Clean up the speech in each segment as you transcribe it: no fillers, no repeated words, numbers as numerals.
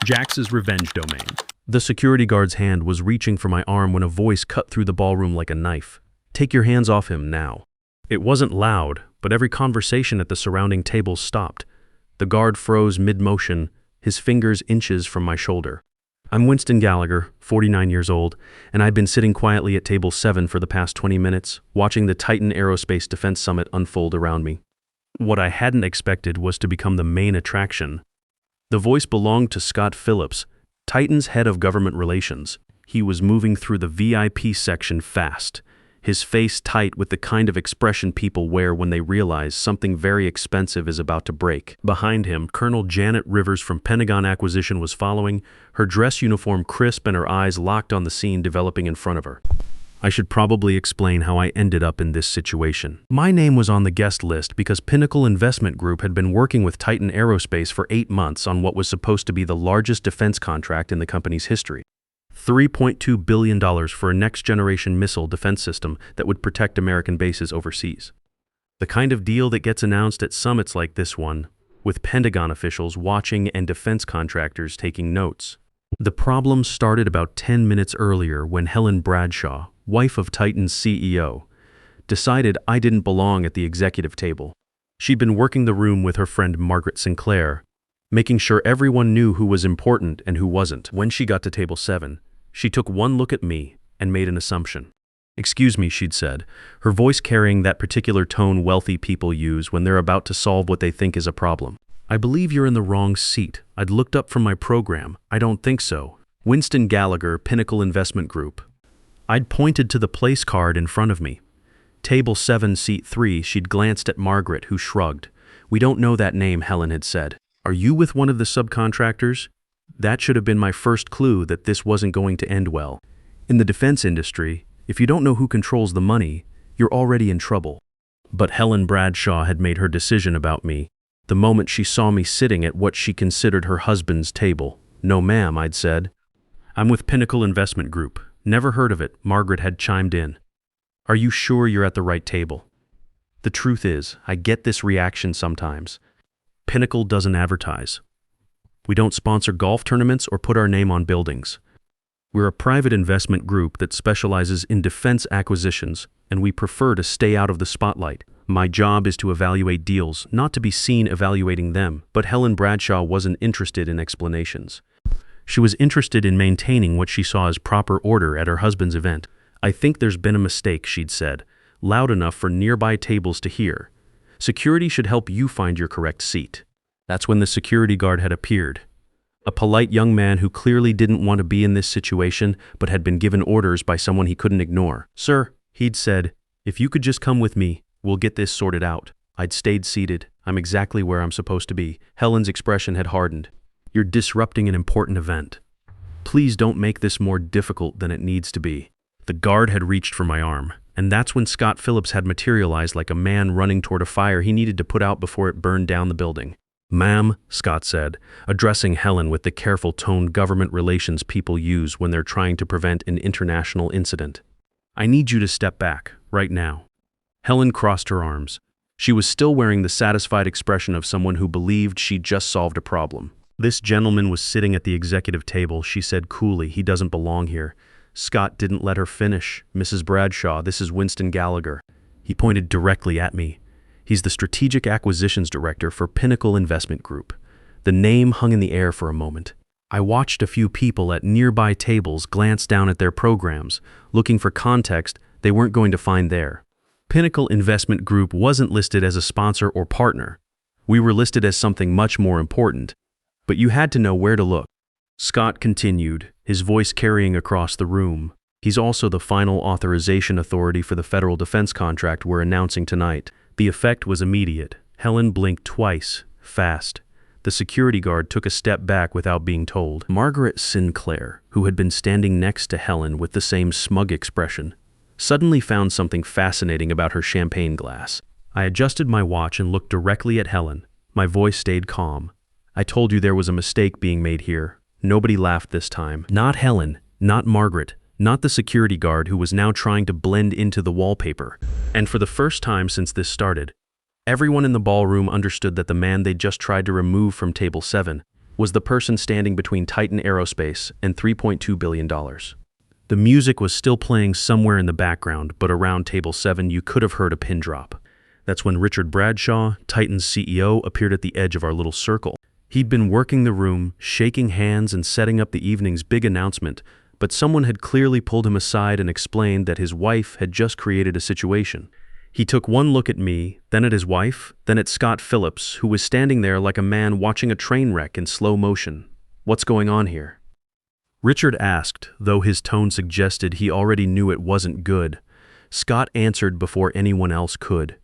Jax's revenge domain. The security guard's hand was reaching for my arm when a voice cut through the ballroom like a knife. "Take your hands off him now." It wasn't loud, but every conversation at the surrounding tables stopped. The guard froze mid-motion, his fingers inches from my shoulder. I'm Winston Gallagher, 49 years old, and I'd been sitting quietly at table 7 for the past 20 minutes, watching the Titan Aerospace Defense Summit unfold around me. What I hadn't expected was to become the main attraction. The voice belonged to Scott Phillips, Titan's head of government relations. He was moving through the VIP section fast, his face tight with the kind of expression people wear when they realize something very expensive is about to break. Behind him, Colonel Janet Rivers from Pentagon Acquisition was following, her dress uniform crisp and her eyes locked on the scene developing in front of her. I should probably explain how I ended up in this situation. My name was on the guest list because Pinnacle Investment Group had been working with Titan Aerospace for 8 months on what was supposed to be the largest defense contract in the company's history. $3.2 billion for a next-generation missile defense system that would protect American bases overseas. The kind of deal that gets announced at summits like this one, with Pentagon officials watching and defense contractors taking notes. The problem started about 10 minutes earlier when Helen Bradshaw, wife of Titan's CEO, decided I didn't belong at the executive table. She'd been working the room with her friend Margaret Sinclair, making sure everyone knew who was important and who wasn't. When she got to table 7, she took one look at me and made an assumption. "Excuse me," she'd said, her voice carrying that particular tone wealthy people use when they're about to solve what they think is a problem. "I believe you're in the wrong seat. I'd looked up from my program. I don't think so." Winston Gallagher, Pinnacle Investment Group. I'd pointed to the place card in front of me. Table 7, seat 3, she'd glanced at Margaret, who shrugged. "We don't know that name," Helen had said. "Are you with one of the subcontractors?" That should have been my first clue that this wasn't going to end well. In the defense industry, if you don't know who controls the money, you're already in trouble. But Helen Bradshaw had made her decision about me the moment she saw me sitting at what she considered her husband's table. "No, ma'am," I'd said. "I'm with Pinnacle Investment Group." "Never heard of it," Margaret had chimed in. "Are you sure you're at the right table?" The truth is, I get this reaction sometimes. Pinnacle doesn't advertise. We don't sponsor golf tournaments or put our name on buildings. We're a private investment group that specializes in defense acquisitions, and we prefer to stay out of the spotlight. My job is to evaluate deals, not to be seen evaluating them, but Helen Bradshaw wasn't interested in explanations. She was interested in maintaining what she saw as proper order at her husband's event. "I think there's been a mistake," she'd said, loud enough for nearby tables to hear. "Security should help you find your correct seat." That's when the security guard had appeared. A polite young man who clearly didn't want to be in this situation, but had been given orders by someone he couldn't ignore. "Sir," he'd said, "if you could just come with me, we'll get this sorted out." I'd stayed seated. I'm exactly where I'm supposed to be. Helen's expression had hardened. "You're disrupting an important event. Please don't make this more difficult than it needs to be." The guard had reached for my arm, and that's when Scott Phillips had materialized like a man running toward a fire he needed to put out before it burned down the building. "Ma'am," Scott said, addressing Helen with the careful tone government relations people use when they're trying to prevent an international incident. "I need you to step back, right now." Helen crossed her arms. She was still wearing the satisfied expression of someone who believed she'd just solved a problem. "This gentleman was sitting at the executive table," she said coolly. "He doesn't belong here." Scott didn't let her finish. "Mrs. Bradshaw, this is Winston Gallagher." He pointed directly at me. "He's the Strategic Acquisitions Director for Pinnacle Investment Group." The name hung in the air for a moment. I watched a few people at nearby tables glance down at their programs, looking for context they weren't going to find there. Pinnacle Investment Group wasn't listed as a sponsor or partner. We were listed as something much more important, but you had to know where to look. Scott continued, his voice carrying across the room. "He's also the final authorization authority for the federal defense contract we're announcing tonight." The effect was immediate. Helen blinked twice, fast. The security guard took a step back without being told. Margaret Sinclair, who had been standing next to Helen with the same smug expression, suddenly found something fascinating about her champagne glass. I adjusted my watch and looked directly at Helen. My voice stayed calm. "I told you there was a mistake being made here." Nobody laughed this time. Not Helen, not Margaret, not the security guard who was now trying to blend into the wallpaper. And for the first time since this started, everyone in the ballroom understood that the man they'd just tried to remove from table 7 was the person standing between Titan Aerospace and $3.2 billion. The music was still playing somewhere in the background, but around table 7 you could have heard a pin drop. That's when Richard Bradshaw, Titan's CEO, appeared at the edge of our little circle. He'd been working the room, shaking hands and setting up the evening's big announcement, but someone had clearly pulled him aside and explained that his wife had just created a situation. He took one look at me, then at his wife, then at Scott Phillips, who was standing there like a man watching a train wreck in slow motion. "What's going on here?" Richard asked, though his tone suggested he already knew it wasn't good. Scott answered before anyone else could.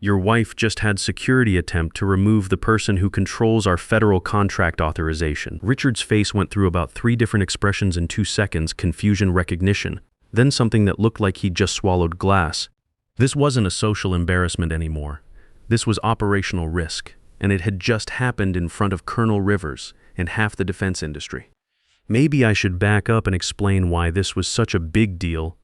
"Your wife just had security attempt to remove the person who controls our federal contract authorization." Richard's face went through about 3 different expressions in 2 seconds: confusion, recognition, then something that looked like he'd just swallowed glass. This wasn't a social embarrassment anymore. This was operational risk, and it had just happened in front of Colonel Rivers and half the defense industry. Maybe I should back up and explain why this was such a big deal.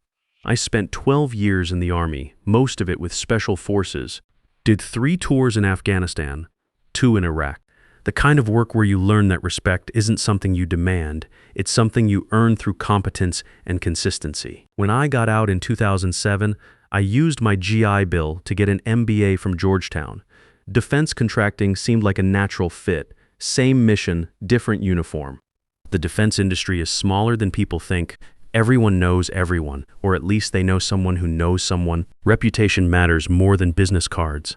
I spent 12 years in the Army, most of it with Special Forces, did 3 tours in Afghanistan, 2 in Iraq. The kind of work where you learn that respect isn't something you demand, it's something you earn through competence and consistency. When I got out in 2007, I used my GI Bill to get an MBA from Georgetown. Defense contracting seemed like a natural fit. Same mission, different uniform. The defense industry is smaller than people think. Everyone knows everyone, or at least they know someone who knows someone. Reputation matters more than business cards.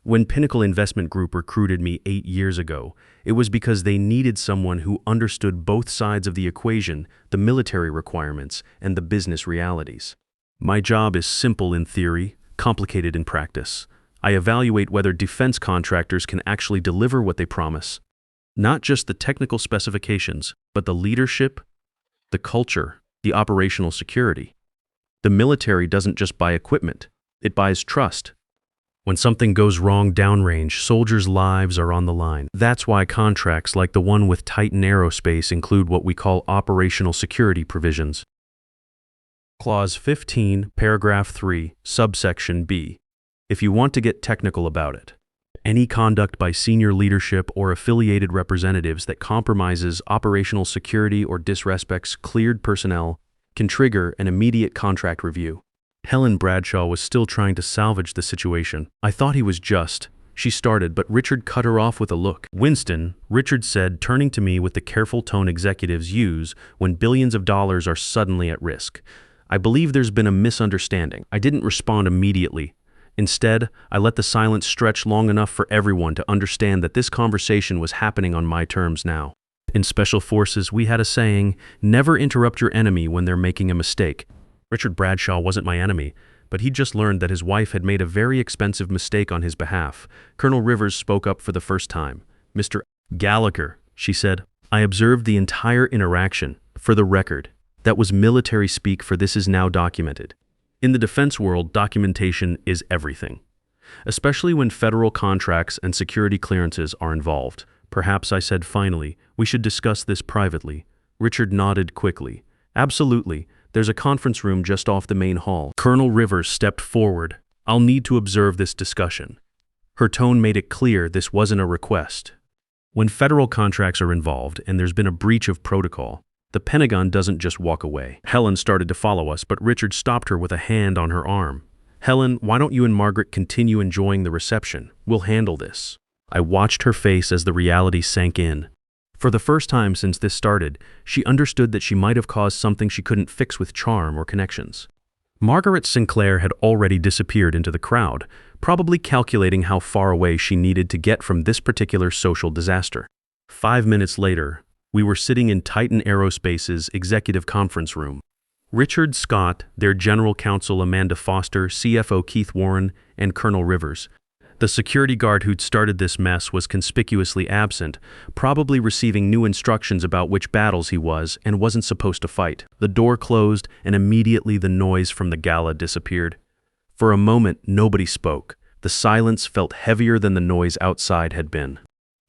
When Pinnacle Investment Group recruited me 8 years ago, it was because they needed someone who understood both sides of the equation, the military requirements and the business realities. My job is simple in theory, complicated in practice. I evaluate whether defense contractors can actually deliver what they promise. Not just the technical specifications, but the leadership, the culture, the operational security. The military doesn't just buy equipment, it buys trust. When something goes wrong downrange, soldiers' lives are on the line. That's why contracts like the one with Titan Aerospace include what we call operational security provisions. Clause 15, paragraph 3, subsection B. If you want to get technical about it, any conduct by senior leadership or affiliated representatives that compromises operational security or disrespects cleared personnel can trigger an immediate contract review. Helen Bradshaw was still trying to salvage the situation. I thought he was just. She started, but Richard cut her off with a look. "Winston," Richard said, turning to me with the careful tone executives use when billions of dollars are suddenly at risk. "I believe there's been a misunderstanding." I didn't respond immediately. Instead, I let the silence stretch long enough for everyone to understand that this conversation was happening on my terms now. In Special Forces, we had a saying, never interrupt your enemy when they're making a mistake. Richard Bradshaw wasn't my enemy, but he'd just learned that his wife had made a very expensive mistake on his behalf. Colonel Rivers spoke up for the first time. "Mr. Gallagher," she said, "I observed the entire interaction. For the record, that was military speak, for this is now documented. In the defense world, documentation is everything, especially when federal contracts and security clearances are involved. Perhaps," I said finally, "we should discuss this privately." Richard nodded quickly. "Absolutely. There's a conference room just off the main hall." Colonel Rivers stepped forward. "I'll need to observe this discussion." Her tone made it clear this wasn't a request. When federal contracts are involved and there's been a breach of protocol, the Pentagon doesn't just walk away. Helen started to follow us, but Richard stopped her with a hand on her arm. "Helen, why don't you and Margaret continue enjoying the reception? We'll handle this." I watched her face as the reality sank in. For the first time since this started, she understood that she might have caused something she couldn't fix with charm or connections. Margaret Sinclair had already disappeared into the crowd, probably calculating how far away she needed to get from this particular social disaster. 5 minutes later, we were sitting in Titan Aerospace's executive conference room. Richard, Scott, their general counsel Amanda Foster, CFO Keith Warren, and Colonel Rivers. The security guard who'd started this mess was conspicuously absent, probably receiving new instructions about which battles he was and wasn't supposed to fight. The door closed, and immediately the noise from the gala disappeared. For a moment, nobody spoke. The silence felt heavier than the noise outside had been.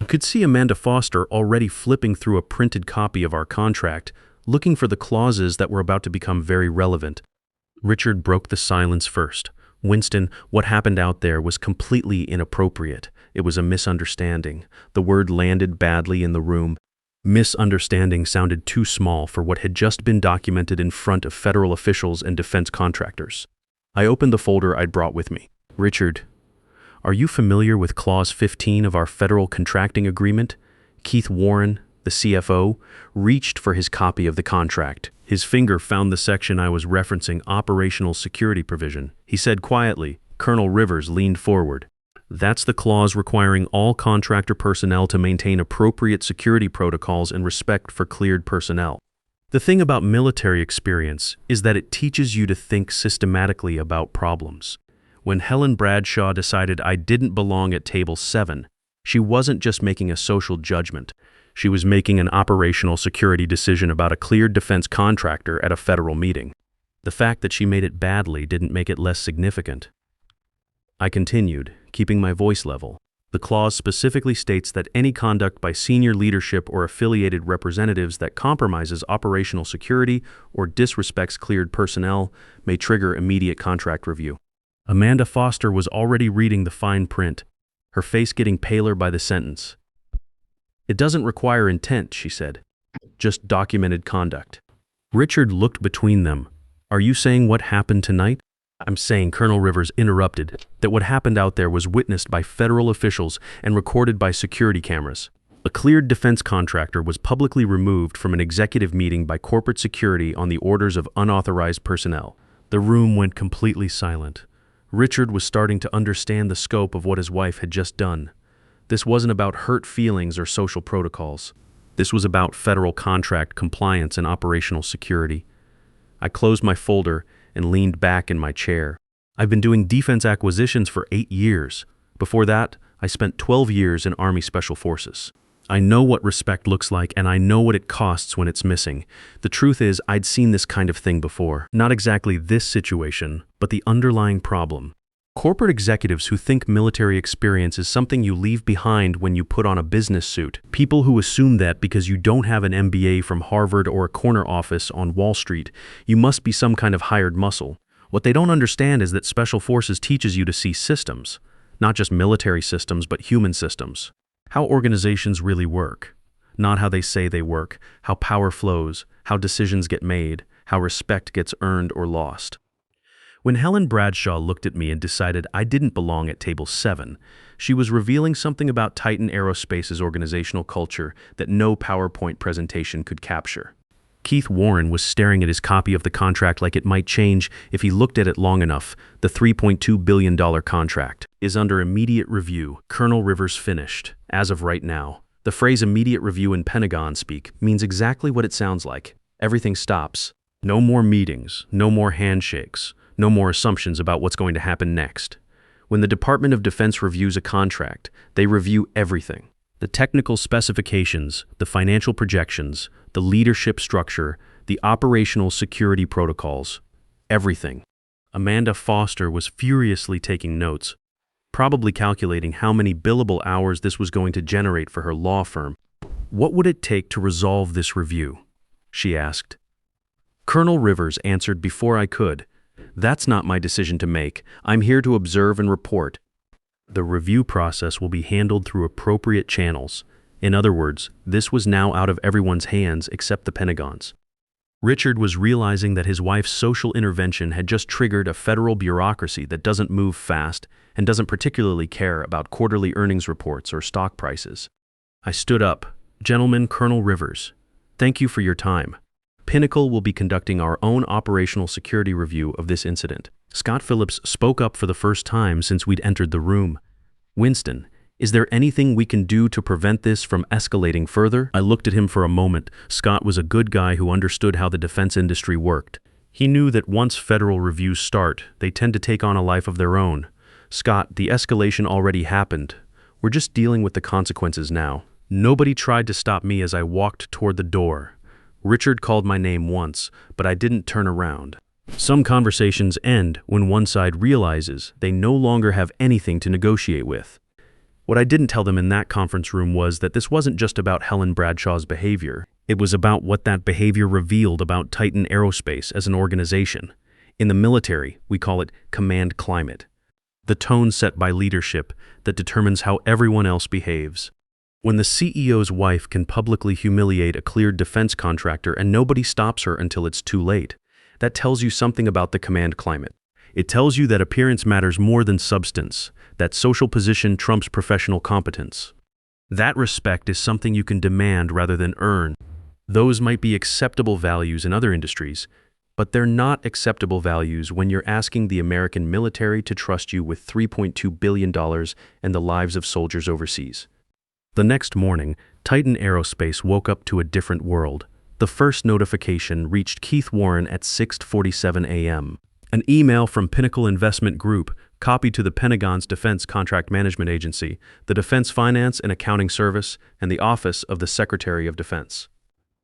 I could see Amanda Foster already flipping through a printed copy of our contract, looking for the clauses that were about to become very relevant. Richard broke the silence first. "Winston, what happened out there was completely inappropriate. It was a misunderstanding. The word landed badly in the room. Misunderstanding sounded too small for what had just been documented in front of federal officials and defense contractors. I opened the folder I'd brought with me. Richard, are you familiar with Clause 15 of our federal contracting agreement? Keith Warren, the CFO, reached for his copy of the contract. His finger found the section I was referencing, operational security provision. He said quietly. Colonel Rivers leaned forward. That's the clause requiring all contractor personnel to maintain appropriate security protocols and respect for cleared personnel. The thing about military experience is that it teaches you to think systematically about problems. When Helen Bradshaw decided I didn't belong at table 7, she wasn't just making a social judgment. She was making an operational security decision about a cleared defense contractor at a federal meeting. The fact that she made it badly didn't make it less significant. I continued, keeping my voice level. The clause specifically states that any conduct by senior leadership or affiliated representatives that compromises operational security or disrespects cleared personnel may trigger immediate contract review. Amanda Foster was already reading the fine print, her face getting paler by the sentence. It doesn't require intent, she said, just documented conduct. Richard looked between them. Are you saying what happened tonight? I'm saying, Colonel Rivers interrupted, that what happened out there was witnessed by federal officials and recorded by security cameras. A cleared defense contractor was publicly removed from an executive meeting by corporate security on the orders of unauthorized personnel. The room went completely silent. Richard was starting to understand the scope of what his wife had just done. This wasn't about hurt feelings or social protocols. This was about federal contract compliance and operational security. I closed my folder and leaned back in my chair. I've been doing defense acquisitions for 8 years. Before that, I spent 12 years in Army Special Forces. I know what respect looks like, and I know what it costs when it's missing. The truth is, I'd seen this kind of thing before. Not exactly this situation, but the underlying problem. Corporate executives who think military experience is something you leave behind when you put on a business suit. People who assume that because you don't have an MBA from Harvard or a corner office on Wall Street, you must be some kind of hired muscle. What they don't understand is that Special Forces teaches you to see systems. Not just military systems, but human systems. How organizations really work. Not how they say they work, how power flows, how decisions get made, how respect gets earned or lost. When Helen Bradshaw looked at me and decided I didn't belong at table 7, she was revealing something about Titan Aerospace's organizational culture that no PowerPoint presentation could capture. Keith Warren was staring at his copy of the contract like it might change if he looked at it long enough. The $3.2 billion contract is under immediate review. Colonel Rivers finished, as of right now. The phrase immediate review in Pentagon speak means exactly what it sounds like. Everything stops. No more meetings, no more handshakes. No more assumptions about what's going to happen next. When the Department of Defense reviews a contract, they review everything. The technical specifications, the financial projections, the leadership structure, the operational security protocols, everything. Amanda Foster was furiously taking notes, probably calculating how many billable hours this was going to generate for her law firm. What would it take to resolve this review? She asked. Colonel Rivers answered before I could. That's not my decision to make. I'm here to observe and report. The review process will be handled through appropriate channels. In other words, this was now out of everyone's hands except the Pentagon's. Richard was realizing that his wife's social intervention had just triggered a federal bureaucracy that doesn't move fast and doesn't particularly care about quarterly earnings reports or stock prices. I stood up. Gentlemen, Colonel Rivers, thank you for your time. Pinnacle will be conducting our own operational security review of this incident. Scott Phillips spoke up for the first time since we'd entered the room. Winston, is there anything we can do to prevent this from escalating further? I looked at him for a moment. Scott was a good guy who understood how the defense industry worked. He knew that once federal reviews start, they tend to take on a life of their own. Scott, the escalation already happened. We're just dealing with the consequences now. Nobody tried to stop me as I walked toward the door. Richard called my name once, but I didn't turn around. Some conversations end when one side realizes they no longer have anything to negotiate with. What I didn't tell them in that conference room was that this wasn't just about Helen Bradshaw's behavior. It was about what that behavior revealed about Titan Aerospace as an organization. In the military, we call it command climate. the tone set by leadership that determines how everyone else behaves. When the CEO's wife can publicly humiliate a cleared defense contractor and nobody stops her until it's too late, that tells you something about the command climate. It tells you that appearance matters more than substance, that social position trumps professional competence. That respect is something you can demand rather than earn. Those might be acceptable values in other industries, but they're not acceptable values when you're asking the American military to trust you with $3.2 billion and the lives of soldiers overseas. The next morning, Titan Aerospace woke up to a different world. The first notification reached Keith Warren at 6:47 a.m. An email from Pinnacle Investment Group, copied to the Pentagon's Defense Contract Management Agency, the Defense Finance and Accounting Service, and the Office of the Secretary of Defense.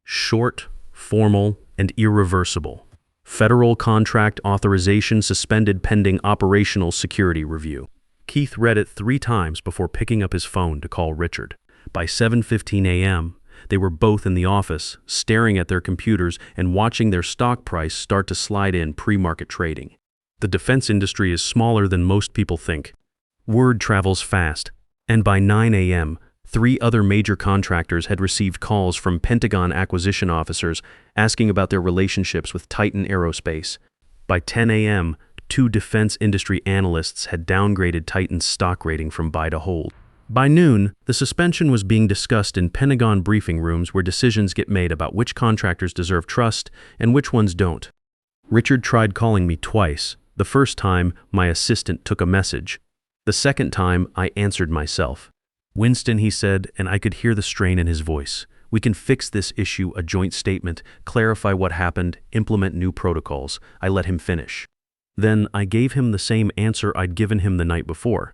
Short, formal, and irreversible. Federal contract authorization suspended pending operational security review. Keith read it 3 times before picking up his phone to call Richard. By 7:15 a.m., they were both in the office, staring at their computers and watching their stock price start to slide in pre-market trading. The defense industry is smaller than most people think. Word travels fast, and by 9 a.m., 3 other major contractors had received calls from Pentagon acquisition officers asking about their relationships with Titan Aerospace. By 10 a.m., 2 defense industry analysts had downgraded Titan's stock rating from buy to hold. By noon, the suspension was being discussed in Pentagon briefing rooms where decisions get made about which contractors deserve trust and which ones don't. Richard tried calling me twice. The first time, my assistant took a message. The second time, I answered myself. "Winston," he said, and I could hear the strain in his voice. "We can fix this issue, a joint statement, clarify what happened, implement new protocols." I let him finish. Then I gave him the same answer I'd given him the night before.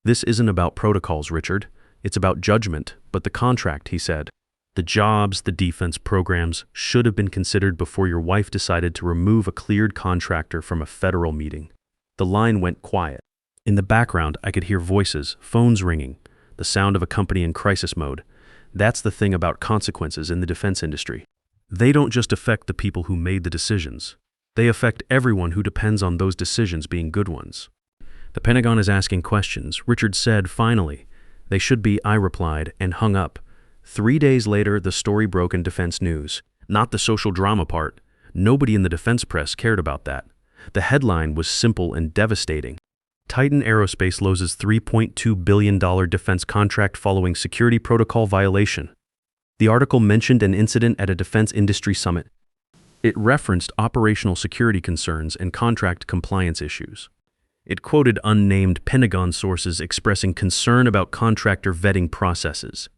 "This isn't about protocols, Richard. It's about judgment, but the contract," he said. "The jobs, the defense programs should have been considered before your wife decided to remove a cleared contractor from a federal meeting." The line went quiet. In the background, I could hear voices, phones ringing, the sound of a company in crisis mode. That's the thing about consequences in the defense industry. They don't just affect the people who made the decisions. They affect everyone who depends on those decisions being good ones. "The Pentagon is asking questions," Richard said finally. "They should be," I replied, and hung up. 3 days later, the story broke in Defense News. Not the social drama part. Nobody in the defense press cared about that. The headline was simple and devastating. Titan Aerospace loses $3.2 billion defense contract following security protocol violation. The article mentioned an incident at a defense industry summit. It referenced operational security concerns and contract compliance issues. It quoted unnamed Pentagon sources expressing concern about contractor vetting processes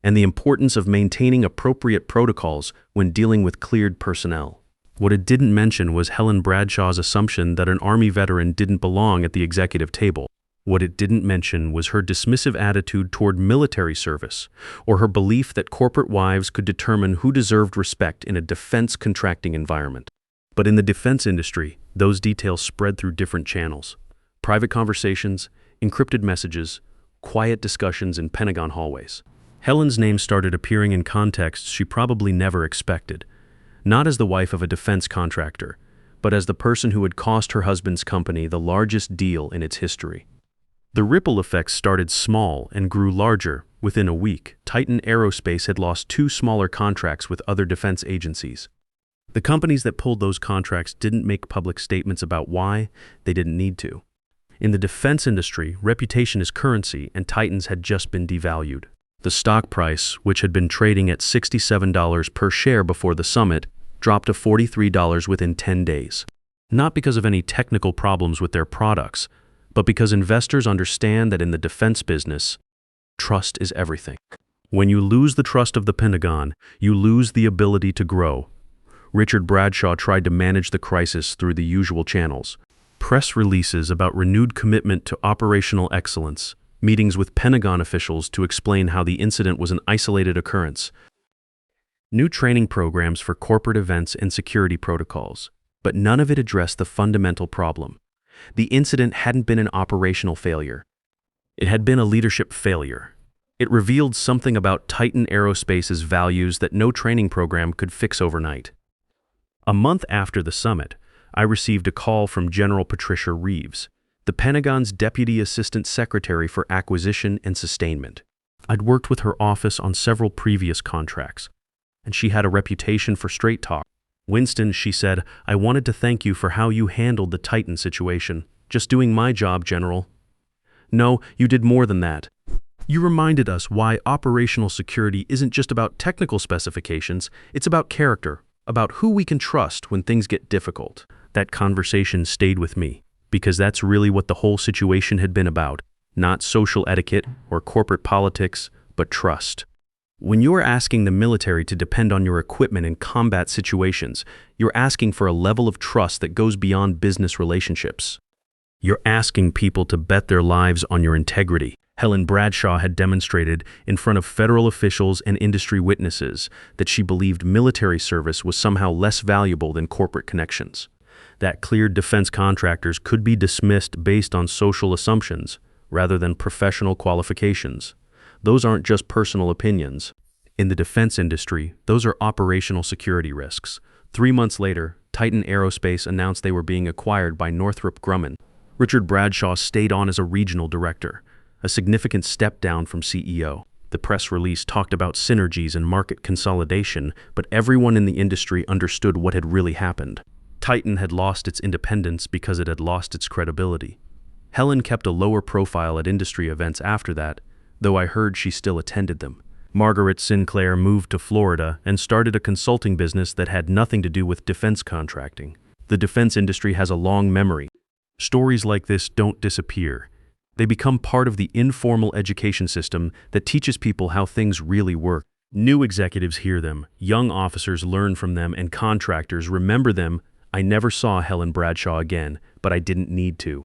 and the importance of maintaining appropriate protocols when dealing with cleared personnel. What it didn't mention was Helen Bradshaw's assumption that an Army veteran didn't belong at the executive table. What it didn't mention was her dismissive attitude toward military service, or her belief that corporate wives could determine who deserved respect in a defense contracting environment. But in the defense industry, those details spread through different channels. Private conversations, encrypted messages, quiet discussions in Pentagon hallways. Helen's name started appearing in contexts she probably never expected, not as the wife of a defense contractor, but as the person who had cost her husband's company the largest deal in its history. The ripple effects started small and grew larger. Within a week, Titan Aerospace had lost 2 smaller contracts with other defense agencies. The companies that pulled those contracts didn't make public statements about why. They didn't need to. In the defense industry, reputation is currency, and Titan's had just been devalued. The stock price, which had been trading at $67 per share before the summit, dropped to $43 within 10 days. Not because of any technical problems with their products, but because investors understand that in the defense business, trust is everything. When you lose the trust of the Pentagon, you lose the ability to grow. Richard Bradshaw tried to manage the crisis through the usual channels. Press releases about renewed commitment to operational excellence, meetings with Pentagon officials to explain how the incident was an isolated occurrence, new training programs for corporate events and security protocols. But none of it addressed the fundamental problem. The incident hadn't been an operational failure. It had been a leadership failure. It revealed something about Titan Aerospace's values that no training program could fix overnight. A month after the summit, I received a call from General Patricia Reeves, the Pentagon's Deputy Assistant Secretary for Acquisition and Sustainment. I'd worked with her office on several previous contracts, and she had a reputation for straight talk. "Winston," she said, "I wanted to thank you for how you handled the Titan situation. Just doing my job, General." "No, you did more than that. You reminded us why operational security isn't just about technical specifications, it's about character, about who we can trust when things get difficult." That conversation stayed with me, because that's really what the whole situation had been about. Not social etiquette or corporate politics, but trust. When you're asking the military to depend on your equipment in combat situations, you're asking for a level of trust that goes beyond business relationships. You're asking people to bet their lives on your integrity. Helen Bradshaw had demonstrated in front of federal officials and industry witnesses that she believed military service was somehow less valuable than corporate connections. That cleared defense contractors could be dismissed based on social assumptions rather than professional qualifications. Those aren't just personal opinions. In the defense industry, those are operational security risks. 3 months later, Titan Aerospace announced they were being acquired by Northrop Grumman. Richard Bradshaw stayed on as a regional director, a significant step down from CEO. The press release talked about synergies and market consolidation, but everyone in the industry understood what had really happened. Titan had lost its independence because it had lost its credibility. Helen kept a lower profile at industry events after that, though I heard she still attended them. Margaret Sinclair moved to Florida and started a consulting business that had nothing to do with defense contracting. The defense industry has a long memory. Stories like this don't disappear. They become part of the informal education system that teaches people how things really work. New executives hear them, young officers learn from them, and contractors remember them. I never saw Helen Bradshaw again, but I didn't need to.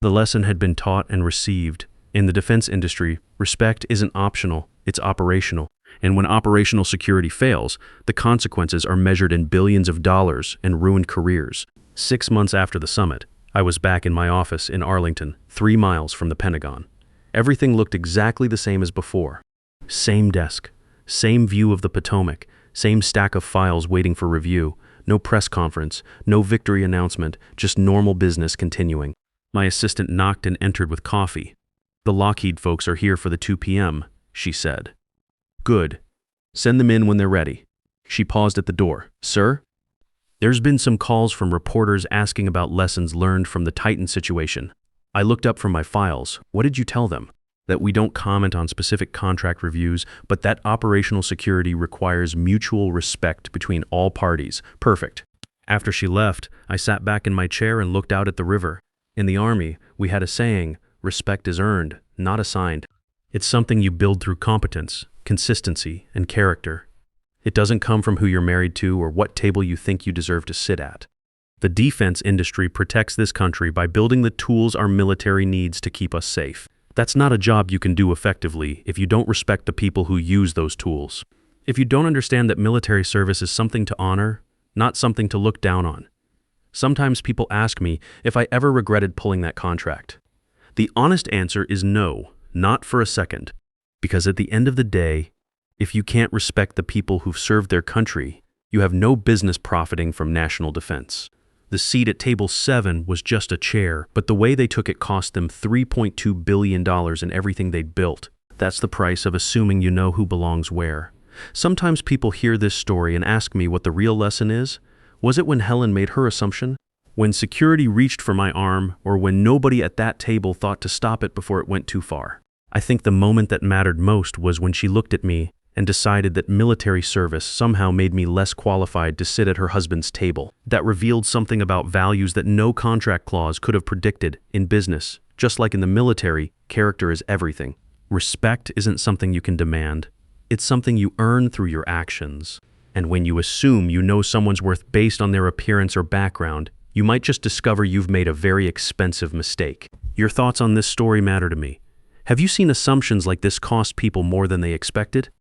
The lesson had been taught and received. In the defense industry, respect isn't optional, it's operational. And when operational security fails, the consequences are measured in billions of dollars and ruined careers. 6 months after the summit, I was back in my office in Arlington, 3 miles from the Pentagon. Everything looked exactly the same as before. Same desk, same view of the Potomac, same stack of files waiting for review, no press conference, no victory announcement, just normal business continuing. My assistant knocked and entered with coffee. "The Lockheed folks are here for the 2 p.m., she said. "Good. Send them in when they're ready." She paused at the door. "Sir?" "There's been some calls from reporters asking about lessons learned from the Titan situation." I looked up from my files. "What did you tell them?" "That we don't comment on specific contract reviews, but that operational security requires mutual respect between all parties." "Perfect." After she left, I sat back in my chair and looked out at the river. In the Army, we had a saying, "Respect is earned, not assigned." It's something you build through competence, consistency, and character. It doesn't come from who you're married to or what table you think you deserve to sit at. The defense industry protects this country by building the tools our military needs to keep us safe. That's not a job you can do effectively if you don't respect the people who use those tools. If you don't understand that military service is something to honor, not something to look down on. Sometimes people ask me if I ever regretted pulling that contract. The honest answer is no, not for a second. Because at the end of the day, if you can't respect the people who've served their country, you have no business profiting from national defense. The seat at table 7 was just a chair, but the way they took it cost them $3.2 billion in everything they'd built. That's the price of assuming you know who belongs where. Sometimes people hear this story and ask me what the real lesson is. Was it when Helen made her assumption? When security reached for my arm, or when nobody at that table thought to stop it before it went too far? I think the moment that mattered most was when she looked at me and decided that military service somehow made me less qualified to sit at her husband's table. That revealed something about values that no contract clause could have predicted. In business, just like in the military, character is everything. Respect isn't something you can demand. It's something you earn through your actions. And when you assume you know someone's worth based on their appearance or background, you might just discover you've made a very expensive mistake. Your thoughts on this story matter to me. Have you seen assumptions like this cost people more than they expected?